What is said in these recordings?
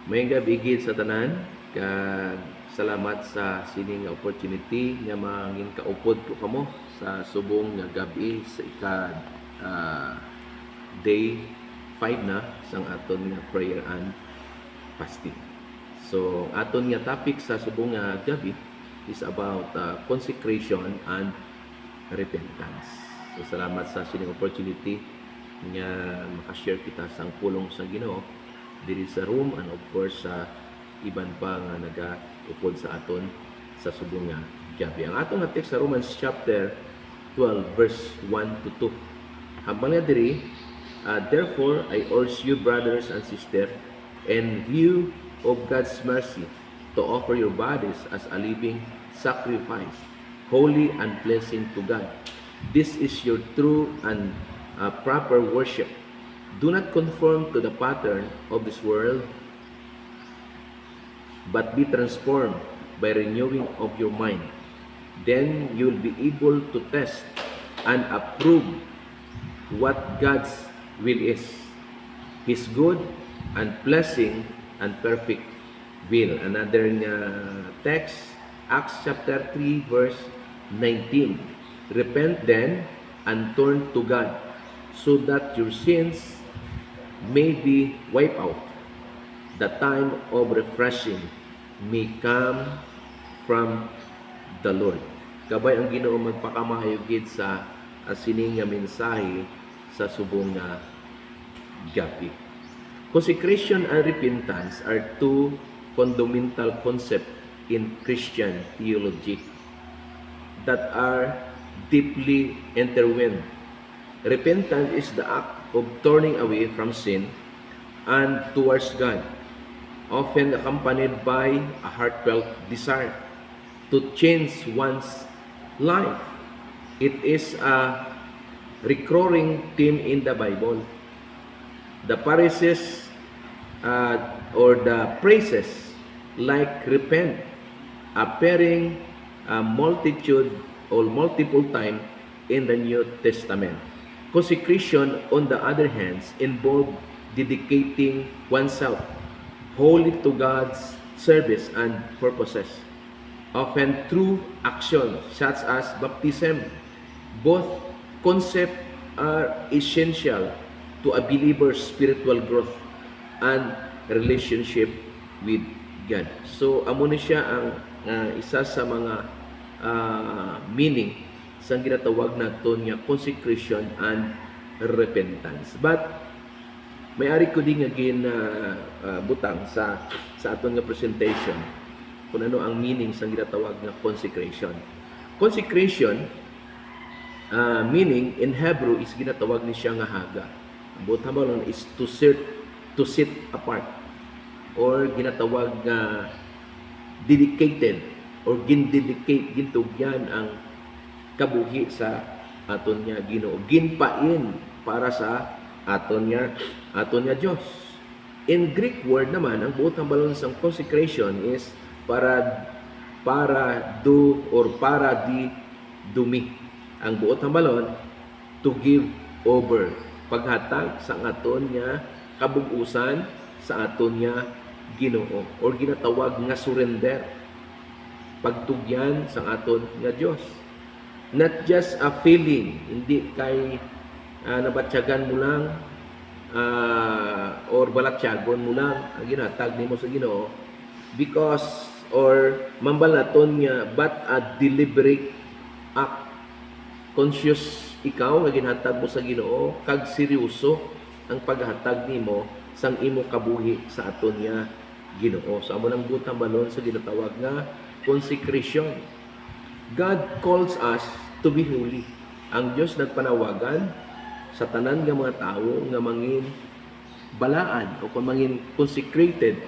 May gabigid sa tanan, kag salamat sa sining nga opportunity nga mangin kaupod ko kamo sa subong nga gabi sa ah, day 5 na sang aton nga prayer and fasting. So aton nga topic sa subong nga gabi is about consecration and repentance. So salamat sa sining opportunity nga makashare kita sang pulong sa Ginoo diri sa room and of course sa iban pa nga nagaupod sa aton sa subong nga gabi. Ang atong nga text sa Romans chapter 12 verse 1 to 2. Hambal nga diri, therefore I urge you brothers and sisters, in view of God's mercy, to offer your bodies as a living sacrifice, holy and pleasing to God. This is your true and proper worship. Do not conform to the pattern of this world, but be transformed by renewing of your mind. Then you will be able to test and approve what God's will is, His good and pleasing and perfect will. Another text, Acts chapter 3 verse 19. Repent then and turn to God, so that your sins may be wiped out. The time of refreshing may come from the Lord. Kabay ang Ginoo magpakamayugid sa sining nga mensahe sa subong nga gabi. Consecration and repentance are two fundamental concepts in Christian theology that are deeply intertwined. Repentance is the act of turning away from sin and towards God, often accompanied by a heartfelt desire to change one's life. It is a recurring theme in the Bible. The phrases or the phrases like repent appearing a multitude or multiple times in the New Testament. Consecration, on the other hand, involves dedicating oneself wholly to God's service and purposes, often through action such as baptism. Both concepts are essential to a believer's spiritual growth and relationship with God. So, amo ni siya ang isa sa mga meaning sa ginatawag naton nga consecration and repentance. But may ari ko din nga butang sa aton nga presentation kung ano ang meaning sa ginatawag nga consecration. Consecration meaning in Hebrew is ginatawag ni siya nga haga. Ang butang balon is to sit apart, or ginatawag nga dedicated or gindedicate, gintugyan ang kabuhi sa aton nga Ginoo, ginpain para sa aton nga Dios. In Greek word naman, ang buot ng balon sa consecration is para do or para di dumi. Ang buot ng balon to give over, paghatag sa aton nga kabugusan sa aton nga Ginoo, or ginatawag nga surrender, pagtugyan sa aton nga Dios. Not just a feeling, hindi kay nabatyagan mo lang or balatyagon mo lang ang ginatag nimo sa Ginoo because or mambalaton nga, but a deliberate act. Conscious ikaw nga ginhatag mo sa Ginoo, kag seryoso ang paghatag nimo sang imo kabuhi sa aton nga Ginoo. So amo nang butang balon sa ginatawag nga consecration. God calls us to be holy. Ang Diyos nagpanawagan sa tanan nga mga tao nga mangin balaan o kung mangin consecrated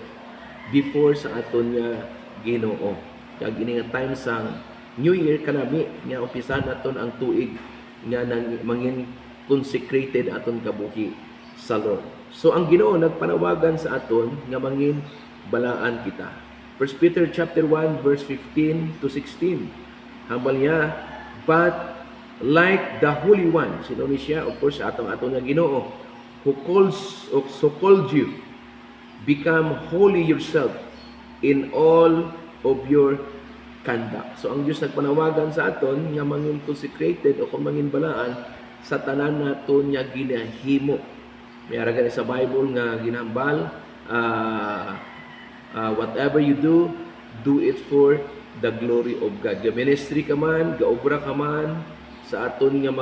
before sa aton nga Ginoo. Kag ini nga time sang New Year kanami nga umpisahan naton ang tuig nga mangin consecrated aton kabuhi sa Lord. So ang Ginoo nagpanawagan sa aton nga mangin balaan kita. 1 Peter chapter 1 verse 15 to 16. Hambal niya, but like the Holy One, sino ni siya? Of course, atong nga Ginoo, who called you, become holy yourself in all of your conduct. So ang Dios nagpanawagan sa aton nga mangin consecrated o kung mangin balaan sa tanan naton nga ginahimo. May ara gani sa Bible nga ginhambal, whatever you do it for the glory of God. Ga ministry ka man, gaobra ka man sa aton nga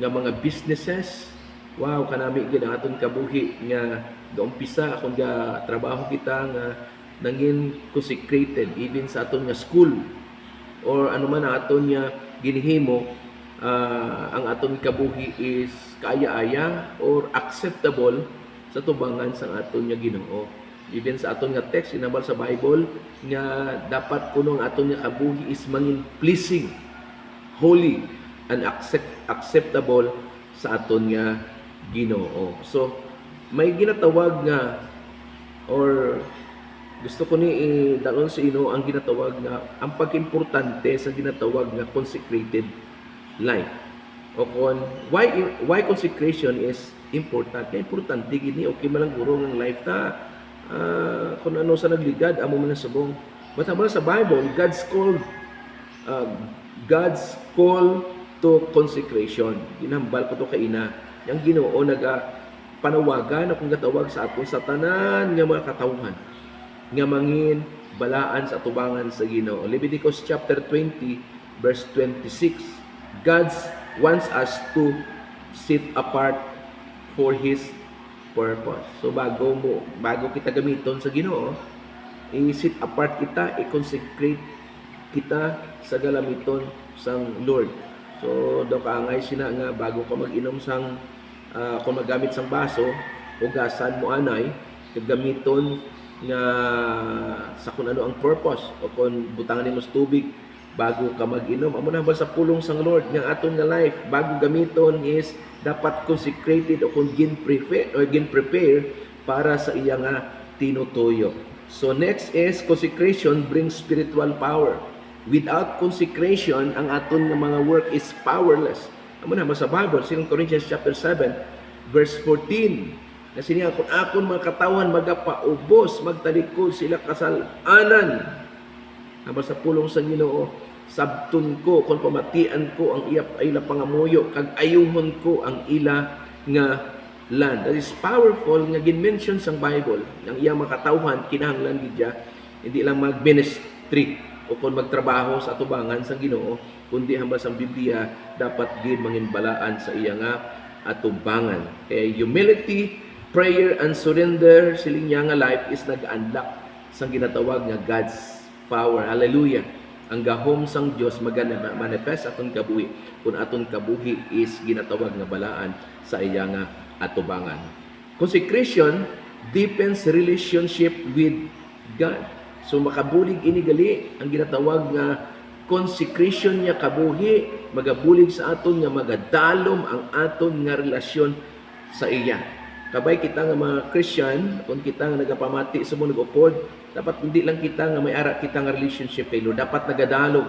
mga businesses. Wow, kanami gid ang aton kabuhi nga gaumpisa kung ga trabaho kita nga nangin consecrated even sa aton nga school or ano man ang aton nga ginhimo, ang aton kabuhi is kaaya-aya or acceptable sa tubangan sa aton nga Ginoo. Even sa aton nga text inabal sa Bible nga dapat kuno ang aton nga kabuhi is mangin pleasing, holy, and acceptable sa aton nga Ginoo. So may ginatawag nga or gusto ko ni dalon sa ino ang ginatawag nga ang pag-importante sa ginatawag nga consecrated life. O kon why consecration is important? Kaya importante gini okay man lang guro ng life ta. Kung ano sa nagligad amo man subong. But sa Bible, God's call to consecration. Ginambal ko to kay ina. Yang Ginoo naga panawagan akong gatawag sa aton sa tanan nga mga katawhan nga mangin balaan sa atubangan sa Ginoo. Leviticus chapter 20 verse 26. God wants us to set apart for His purpose. So bago kita gamiton sa Ginoo, i-set apart kita, i-consecrate kita sa galamiton sang Lord. So daw kaangay sina nga bago ka mag-inom sang kung magamit sang baso, hugasan mo anay gamiton nga sa kung ano ang purpose o kung butangan nimo sa tubig bago ka mag-inom. Amo na ba sa pulong sang Lord nga aton nga life bago gamiton is dapat consecrated o kung gin-prepare para sa iya nga tinutuyo. So next is consecration brings spiritual power. Without consecration, ang aton nga mga work is powerless. Amo na sa Bible, 2 Corinthians chapter 7 verse 14. Kasi niya kung akon mga katawan magapaubos, magtalikod sila kasalanan. Amo sa pulong sa Ginoo, sabton ko kung pamatian ko ang ila pangamuyo kag ayuhon ko ang ila nga land. That is powerful nga gin-mention sang Bible. Ang iyang makatawhan kinahanglan gid hindi lang mag-ministry o kung magtrabaho sa atubangan sang Ginoo, kundi hambal sang Biblia dapat gid manginbalaan sa iya nga atubangan. Kaya humility, prayer, and surrender siling nga life is nag-unlock sang ginatawag nga God's power. Hallelujah. Ang gahom sang Dios manifest aton kabuhi kung aton kabuhi is ginatawag nga balaan sa iya nga atubangan. Consecration deepens relationship with God. So makabulig ini gali ang ginatawag nga consecration niya kabuhi, magabulig sa aton nga magadalom ang aton nga relasyon sa iya. Kabay kita nga mga Christian, kung kita nga nagapamati sa mga nag-upod, dapat hindi lang kita nga may ara kita nga relationship kay Lord, dapat nagadalom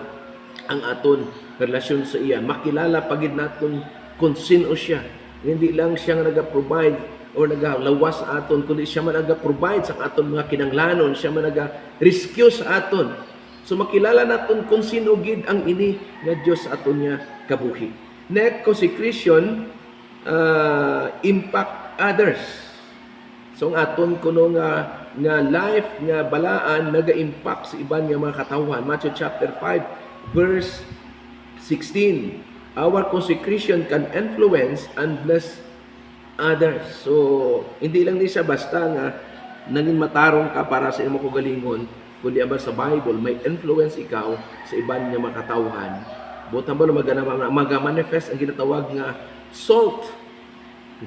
ang aton relasyon sa iya. Makilala pagid naton kung sino siya. Hindi lang siya nga naga-provide o nagalawas sa aton, kundi siya man naga-provide sa aton mga kinanglanon, siya man naga-rescue sa aton. So makilala naton kung sino gid ang ini nga Dios sa aton nga kabuhi. Next, consecration impact others. So ang aton kuno nga life nga balaan naga-impact sa iban nga mga katawhan. Matthew chapter 5 verse 16. Our consecration can influence and bless others. So hindi lang ni siya basta nga nangin matarong ka para sa imong kagalingon, kundi aba sa Bible may influence ikaw sa iban nga mga katawhan. Butan ba maga-manifest ang ginatawag nga salt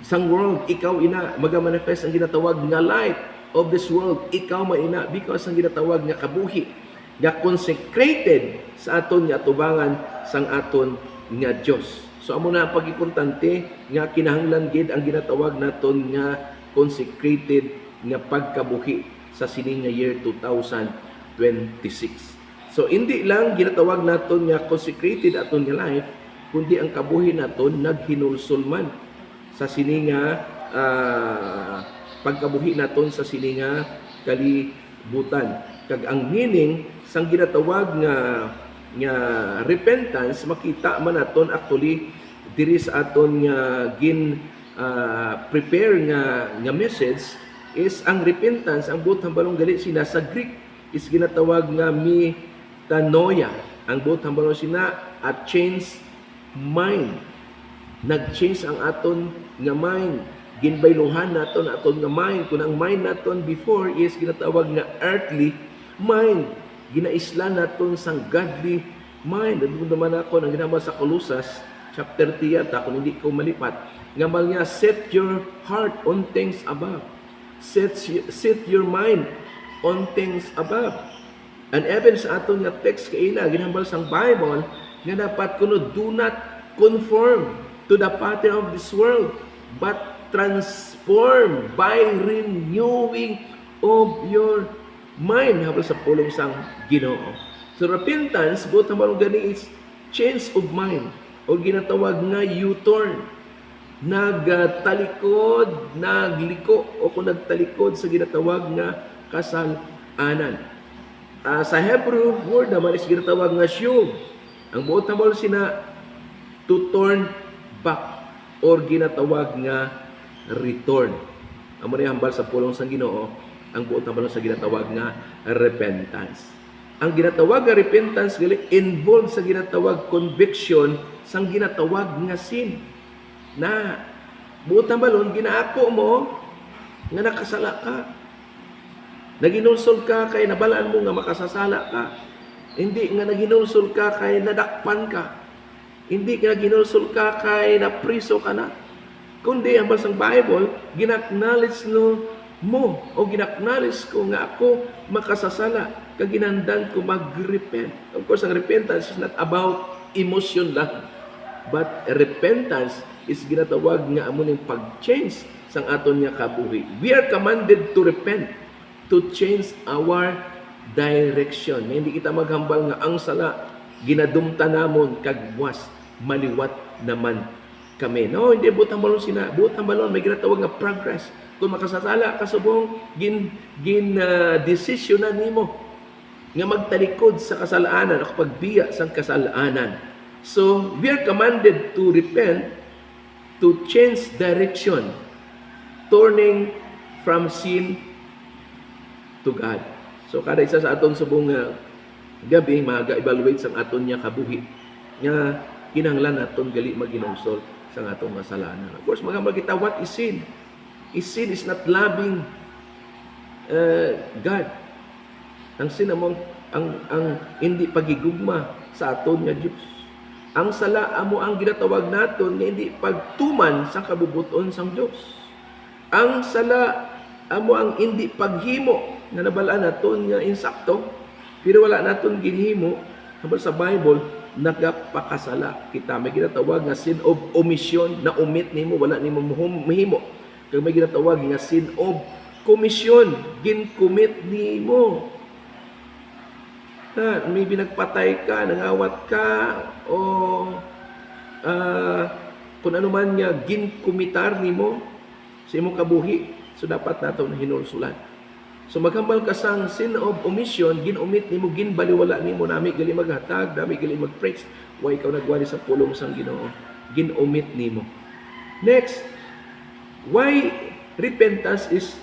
sang world, ikaw ina maga-manifest ang ginatawag nga light of this world, ikaw maina because ang ginatawag nga kabuhi nga consecrated sa aton nga atubangan sang aton nga Dios. So amo na ang pag-importante nga kinahanglan gid ang ginatawag naton nga consecrated nga pagkabuhi sa sining nga year 2026. So hindi lang ginatawag naton nga consecrated aton nga life, kundi ang kabuhi naton naghinulsol man sa sini nga pagkabuhi naton sa sininga kalibutan. Kag ang meaning sang ginatawag nga repentance makita man naton actually diri sa aton nga prepare nga message is ang repentance, ang buot hambalong gali sina sa Greek is ginatawag nga metanoia. Ang buot hambalong sina a change mind. Nag-change ang aton nga mind. Ginbayluhan naton aton nga mind. Kung ang mind naton before is ginatawag nga earthly mind, ginaisla naton sang godly mind. Ano naman ako nang ginama sa Colossus chapter 3 yata, kung hindi ko malipat, ngamal niya, set your heart on things above. Set your mind on things above. And even sa aton nga text kaila, ginambal sang Bible, nga dapat kuno, do not conform to the pattern of this world, but transform by renewing of your mind. Habang sa pulong sang Ginoo. So repentance, buot naman gani is change of mind, o ginatawag nga U-turn. Nagtalikod, nagliko, o kung nagtalikod sa ginatawag nga kasalanan. Sa Hebrew word naman is ginatawag nga shuv. Ang buot naman sina to turn back, or ginatawag nga return. Amo ni hambal sa pulong sang Ginoo, ang buot naman sa ginatawag nga repentance. Ang ginatawag nga repentance gali involved sa ginatawag conviction sang ginatawag nga sin. Na buot naman ginaako mo nga nakasala ka. Naginulsol ka kay nabalaan mo nga makasasala ka. Hindi nga naginulsol ka kay nadakpan ka. Hindi nga naginulsol ka kay napriso ka na. Kundi ang basang Bible, ginaknowledge mo o ginaknowledge ko nga ako makasasala. Kaginandan ko mag-repent. Of course, ang repentance is not about emotion lang. But repentance is ginatawag nga amo ning pag-change sang aton nga kabuhi. We are commanded to repent, to change our direction. Hindi kita maghambal nga ang sala ginadumta namon kag was maliwat naman kami. No, hindi butang balon sina. Butang balon may ginatawag nga progress. Kung makasasala ka subong decision na nimo nga magtalikod sa kasalanan o pagbiya sa kasalanan. So, we are commanded to repent, to change direction, turning from sin to God. So, kada isa sa aton subong gabi, mag-evaluate sa aton niya kabuhi. Nga, kinahanglan naton gali maginungsol sa atong kasalanan. Of course, magambal kita, what is sin? Sin is not loving God. Ang sin among ang hindi pagigugma sa aton nga Dios. Ang sala amo ang ginatawag naton nga hindi pagtuman sa kabubuton sang Dios. Ang sala amo ang hindi paghimo nga nabalaan naton nga insakto, pero wala naton ginhimo. Habang sa Bible, nagapakasala kita. May ginatawag nga sin of omission, na omit nimo, wala nimo mahimo. Kag may ginatawag nga sin of commission, gincommit nimo. May binagpatay ka, nangawat ka, o kung ano man nga ginkumitar nimo sa imong kabuhi, so dapat nato na hinulsulan. So maghambal ka sang sin of omission, ginumit nimo, ginbaliwala nimo, nami gali maghatag, nami gali mag-preach, wa ikaw nagwali sa pulong sang Ginoo, ginumit nimo. Next, why repentance is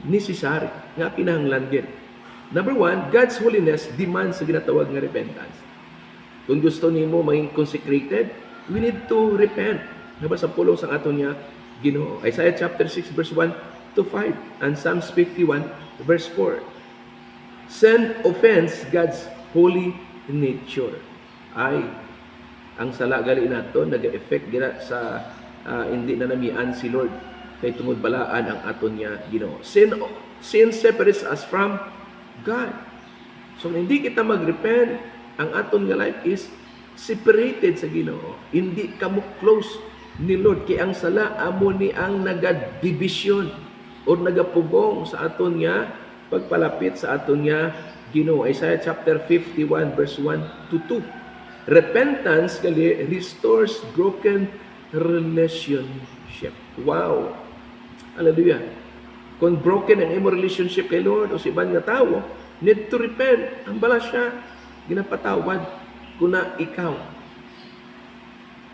necessary, nga kinahanglan gid. Number 1, God's holiness demands sa ginatawag nga repentance. Kung gusto nimo maging consecrated, we need to repent. Naba sa pulong sang aton niya Ginoo. Isaiah chapter 6 verse 1 to 5 and Psalms 51 verse 4. Sin offends God's holy nature. Ay, ang sala gali nato nag-effect gina sa hindi na namian si Lord kay tungod balaan ang aton niya Ginoo. Sin separates us from God. So, hindi kita mag-repent, ang aton nga life is separated sa Ginoo. Hindi ka mo close ni Lord. Kaya ang sala, amo ni ang nagadibisyon o nagapugong sa aton nga pagpalapit sa aton nga Ginoo. Isaiah chapter 51 verse 1 to 2. Repentance gali restores broken relationship. Wow! Hallelujah! Kung broken ang imo relationship kay Lord o si iban nga tawo, need to repent. Ang bala siya, ginapatawad kuna ikaw.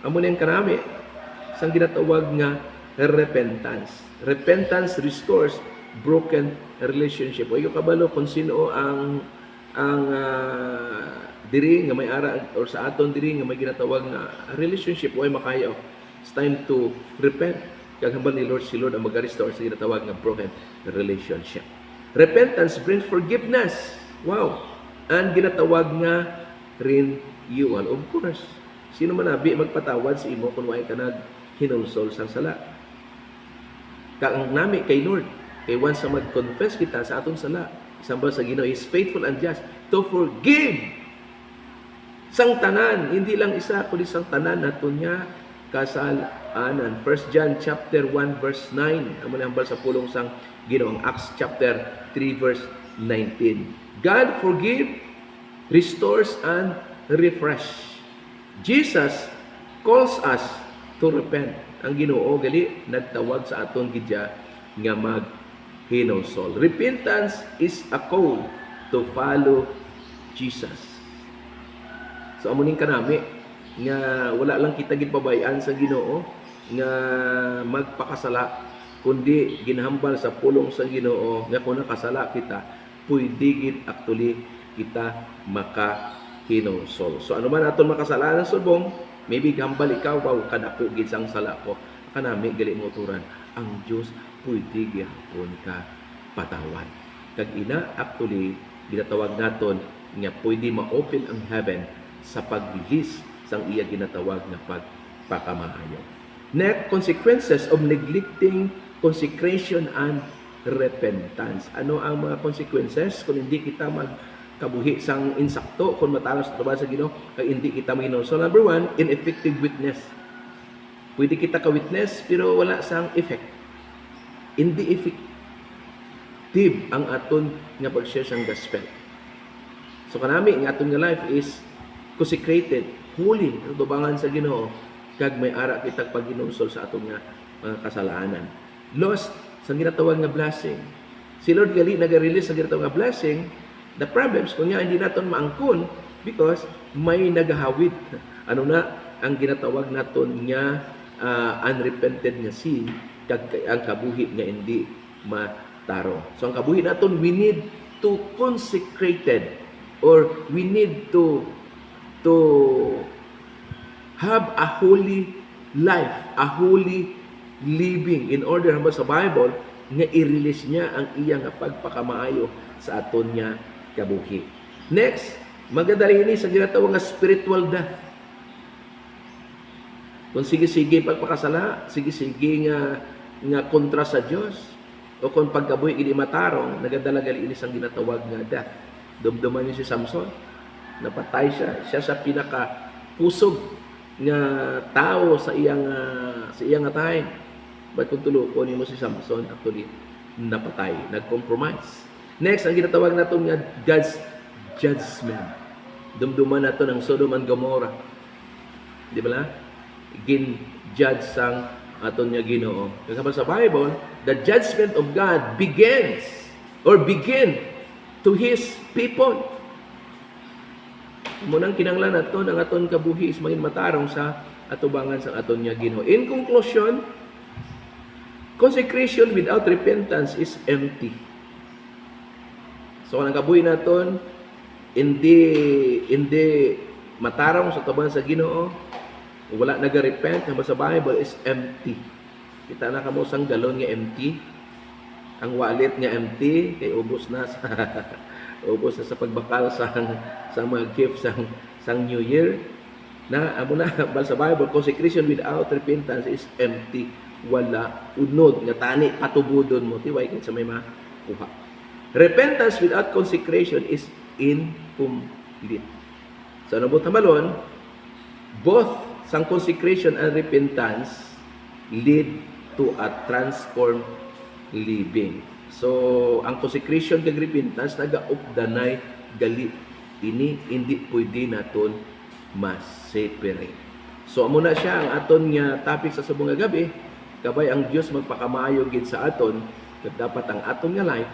Amo niyang karami, sang ginatawag nga repentance. Repentance restores broken relationship. O yung kabalo kung sino ang diri nga may ara or sa aton diri nga may ginatawag nga relationship way makayo. It's time to repent. Kag hambal ni Lord si Lord ang mag-restore sa ginatawag nga broken relationship. Repentance brings forgiveness. Wow. Ang ginatawag nga renewal. Of course, sino man abi magpatawad sa imo kung way ka naghinulsol sa sala. Kang nami kay Lord, kay once sa mag-confess kita sa atong sala, sambal sa Ginoo is faithful and just to forgive sang tanan, hindi lang isa kundi sang tanan naton nga kasalanan. 1 John chapter 1 verse 9 amo nang sa pulong sang Ginoo. Acts chapter 3 verse 19. God forgive, restores and refresh. Jesus calls us to repent. Ang Ginoo gali nagtawag sa aton gidya nga maghinulsol. Repentance is a call to follow Jesus. So amo ning kanami nga wala lang kita gipabayan sa Ginoo nga magpakasala, kundi ginahambal sa pulong sa Ginoo nga kung nakasala kita, pwede gid actually kita makahinulsol. So ano man aton makasalanan subong, maybe gambal ikaw wow kadako gid sang sala ko. Kanami gali mo turan, ang Dios pwede gyapon ka patawad. Kag ina actually ginatawag naton nga pwede ma-open ang heaven sa paglihis sang iya ginatawag nga pagpakamaayo. Next, consequences of neglecting consecration and repentance. Ano ang mga consequences kung hindi kita magkabuhi sang insakto kung matalas sa sa Ginoo kay hindi kita mainom? So number 1, ineffective witness. Pwede kita ka-witness pero wala sang effect. Hindi effective ang aton nga pag-share sang gospel. So kanami ang aton nga life is consecrated, holy, tubangan sa Ginoo, kag may ara kitag paghinulsol sa aton nga mga kasalanan. Lost sa ginatawag nga blessing. Si Lord gali nag-release sa ginatawag nga blessing. The problems kunya hindi naton maangkon because may nagahawid. Ano na ang ginatawag naton nga unrepented nga sin kag ang kabuhi nga hindi mataro. So ang kabuhi naton, we need to consecrated or we need to have a holy life, a holy living in order hamba sa Bible nga i-release niya ang iyang pagpakamaayo sa aton nga kabuhi. Next, magadali ini sa ginatawag nga spiritual death. Kung sige-sige pagpakasala, sige-sige nga kontra sa Dios o kung pagkabuhi ini matarong, nagadala gali ini sang ginatawag nga death. Dumduman niyo si Samson, napatay siya sa pinaka pusog nga tao sa iyang time. But kung tulukon mo si Samson, actually napatay, nag-compromise. Next, ang ginatawag nato nga God's judgment. Dumduman nato ng Sodom and Gomorrah. Di ba la? Gin-judge sang aton nga Ginoo. Kasi sa Bible, the judgment of God begin to His people. Munang kinanglan nato ang aton kabuhi is maging matarong sa atubangan sa aton nga Ginoo. In conclusion, consecration without repentance is empty. So ang kabuhi naton hindi matarong sa atubangan sa Ginoo, wala naga-repent hamba sa Bible is empty. Kita na kamo sang galon nga empty, ang wallet nga empty kay ubos na sa pagbakal sa mga gifts sang New Year. Na amo na bal sa Bible, consecration without repentance is empty. Wala unod nga tani patubudon mo tiway kay sa may makuha. Repentance without consecration is incomplete. So nabot malon, both sang consecration and repentance lead to a transformed living. So, ang consecration kag repentance naga-updanay gali ini hindi pwede naton ma-separate. So, amo na siya ang aton nga topic sa subong nga gabi. Kabay ang Dios magpakamaayo gid sa aton Ket dapat ang aton nga life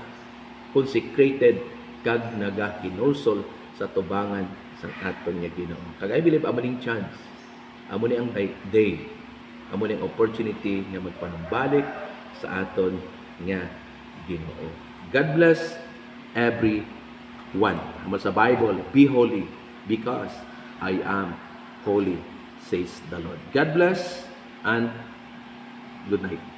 consecrated kag nagahinulsol sa tubangan sang aton nga Ginoo. Kag I believe amo ning chance, amo ni ang day, amo ni ang opportunity nga magpanumbalik sa aton nga Ginoo. God bless everyone. Amo sa Bible, be holy because I am holy, says the Lord. God bless and good night.